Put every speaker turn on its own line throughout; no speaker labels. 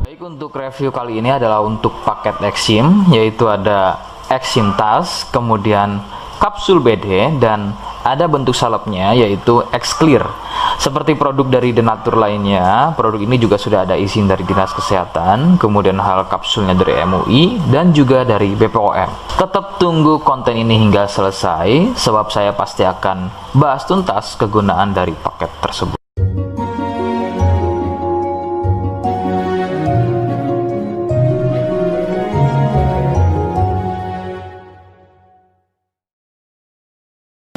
Baik, untuk review kali ini adalah untuk paket Exim, yaitu ada Exim Tas, kemudian kapsul BD, dan ada bentuk salepnya yaitu X-Clear. Seperti produk dari Denatur lainnya, produk ini juga sudah ada izin dari Dinas Kesehatan, kemudian hal kapsulnya dari MUI, dan juga dari BPOM. Tetap tunggu konten ini hingga selesai, sebab saya pasti akan bahas tuntas kegunaan dari paket tersebut.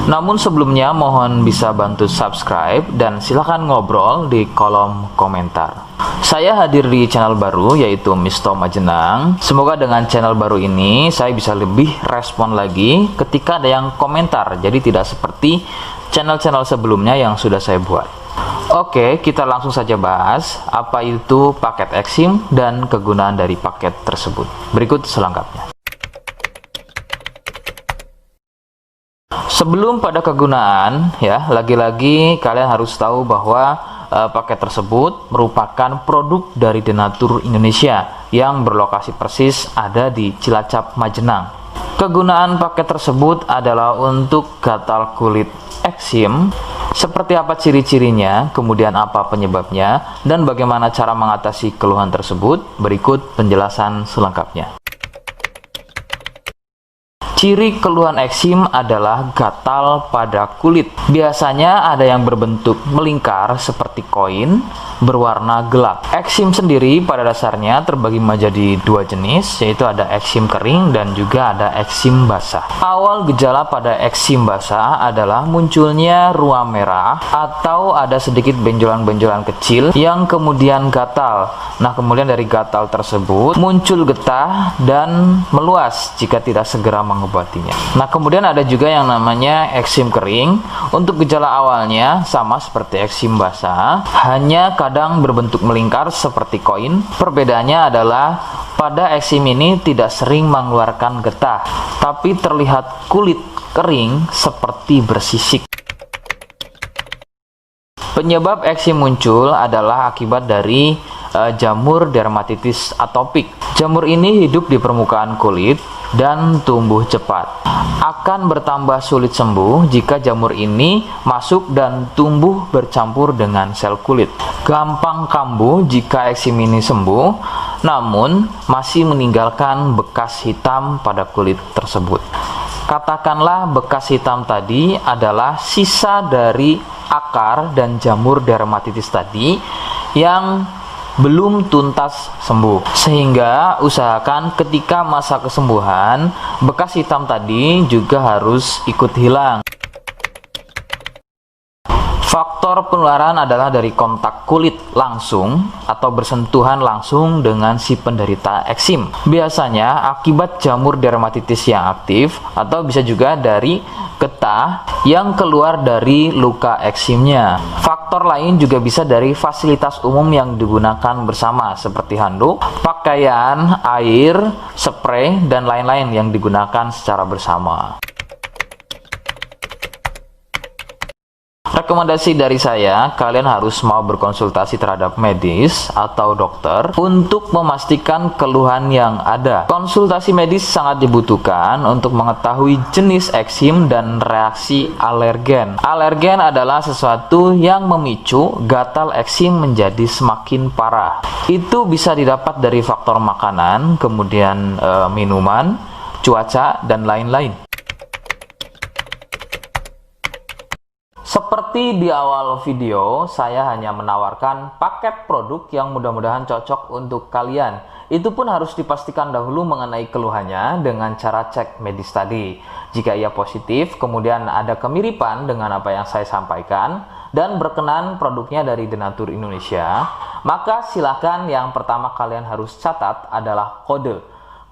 Namun sebelumnya mohon bisa bantu subscribe dan silahkan ngobrol di kolom komentar. Saya hadir di channel baru yaitu Misto Majenang. Semoga dengan channel baru ini saya bisa lebih respon lagi ketika ada yang komentar. Jadi tidak seperti channel-channel sebelumnya yang sudah saya buat. Oke, kita langsung saja bahas apa itu paket Exim dan kegunaan dari paket tersebut. Berikut selengkapnya. Sebelum pada kegunaan, ya, lagi-lagi kalian harus tahu bahwa paket tersebut merupakan produk dari Denatur Indonesia yang berlokasi persis ada di Cilacap, Majenang. Kegunaan paket tersebut adalah untuk gatal kulit eksim. Seperti apa ciri-cirinya, kemudian apa penyebabnya, dan bagaimana cara mengatasi keluhan tersebut. Berikut penjelasan selengkapnya. Ciri keluhan eksim adalah gatal pada kulit. Biasanya ada yang berbentuk melingkar seperti koin, berwarna gelap. Eksim sendiri pada dasarnya terbagi menjadi dua jenis, yaitu ada eksim kering dan juga ada eksim basah. Awal gejala pada eksim basah adalah munculnya ruam merah atau ada sedikit benjolan-benjolan kecil yang kemudian gatal. Nah, kemudian dari gatal tersebut muncul getah dan meluas jika tidak segera mengobatinya. Nah, kemudian ada juga yang namanya eksim kering. Untuk gejala awalnya sama seperti eksim basah, hanya kadang berbentuk melingkar seperti koin. Perbedaannya adalah pada eksim ini tidak sering mengeluarkan getah, tapi terlihat kulit kering seperti bersisik. Penyebab eksim muncul adalah akibat dari jamur dermatitis atopik. Jamur ini hidup di permukaan kulit dan tumbuh cepat. Akan bertambah sulit sembuh jika jamur ini masuk dan tumbuh bercampur dengan sel kulit. Gampang kambuh jika eksim ini sembuh, namun masih meninggalkan bekas hitam pada kulit tersebut. Katakanlah bekas hitam tadi adalah sisa dari akar dan jamur dermatitis tadi yang belum tuntas sembuh, sehingga usahakan ketika masa kesembuhan bekas hitam tadi juga harus ikut hilang. Faktor penularan adalah dari kontak kulit langsung atau bersentuhan langsung dengan si penderita eksim. Biasanya akibat jamur dermatitis yang aktif atau bisa juga dari getah yang keluar dari luka eksimnya. Faktor lain juga bisa dari fasilitas umum yang digunakan bersama seperti handuk, pakaian, air, spray, dan lain-lain yang digunakan secara bersama. Rekomendasi dari saya, kalian harus mau berkonsultasi terhadap medis atau dokter untuk memastikan keluhan yang ada. Konsultasi medis sangat dibutuhkan untuk mengetahui jenis eksim dan reaksi alergen. Alergen adalah sesuatu yang memicu gatal eksim menjadi semakin parah. Itu bisa didapat dari faktor makanan, kemudian minuman, cuaca, dan lain-lain. Seperti di awal video, saya hanya menawarkan paket produk yang mudah-mudahan cocok untuk kalian. Itu pun harus dipastikan dahulu mengenai keluhannya dengan cara cek medis tadi. Jika ia positif, kemudian ada kemiripan dengan apa yang saya sampaikan, dan berkenan produknya dari Denatur Indonesia, maka silakan yang pertama kalian harus catat adalah kode.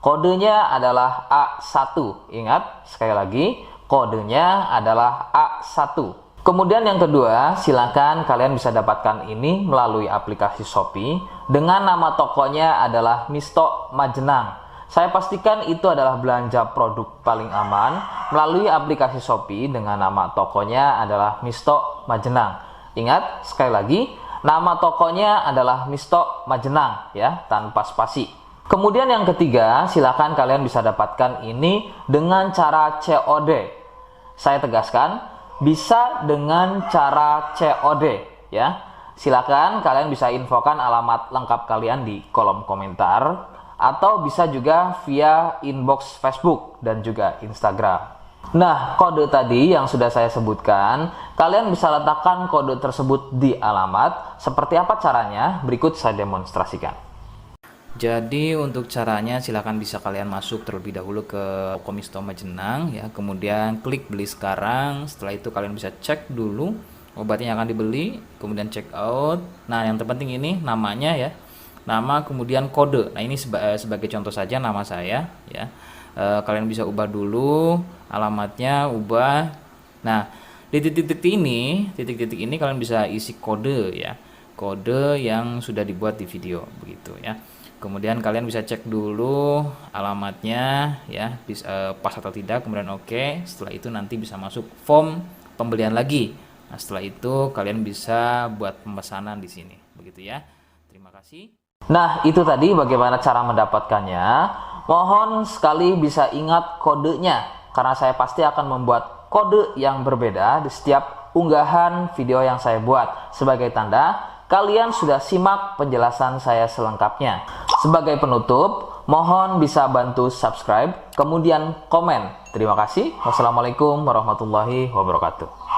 Kodenya adalah A1. Ingat, sekali lagi, kodenya adalah A1. Kemudian yang kedua, silakan kalian bisa dapatkan ini melalui aplikasi Shopee dengan nama tokonya adalah Misto Majenang. Saya pastikan itu adalah belanja produk paling aman melalui aplikasi Shopee dengan nama tokonya adalah Misto Majenang. Ingat, sekali lagi, Nama tokonya adalah Misto Majenang ya, tanpa spasi. Kemudian yang ketiga, silakan kalian bisa dapatkan ini dengan cara COD. Saya tegaskan, bisa dengan cara COD ya. Silakan kalian bisa infokan alamat lengkap kalian di kolom komentar atau bisa juga via inbox Facebook dan juga Instagram. Nah, kode tadi yang sudah saya sebutkan, kalian bisa letakkan kode tersebut di alamat. Seperti apa caranya? Berikut saya demonstrasikan. Jadi untuk caranya silakan bisa kalian masuk terlebih dahulu ke toko Misto Majenang ya, kemudian klik beli sekarang. Setelah itu kalian bisa cek dulu obatnya yang akan dibeli, kemudian check out. Nah, yang terpenting ini namanya ya, nama kemudian kode. Nah, ini sebagai contoh saja nama saya ya. Kalian bisa ubah dulu alamatnya, ubah. Nah, di titik-titik ini kalian bisa isi kode ya, kode yang sudah dibuat di video begitu ya. Kemudian kalian bisa cek dulu alamatnya ya, pas atau tidak, kemudian oke. Setelah itu nanti bisa masuk form pembelian lagi. Nah, setelah itu kalian bisa buat pemesanan di sini begitu ya. Terima kasih. Nah, itu tadi bagaimana cara mendapatkannya. Mohon sekali bisa ingat kodenya, karena saya pasti akan membuat kode yang berbeda di setiap unggahan video yang saya buat. Sebagai tanda, kalian sudah simak penjelasan saya selengkapnya. Sebagai penutup, mohon bisa bantu subscribe, kemudian komen. Terima kasih. Wassalamualaikum warahmatullahi wabarakatuh.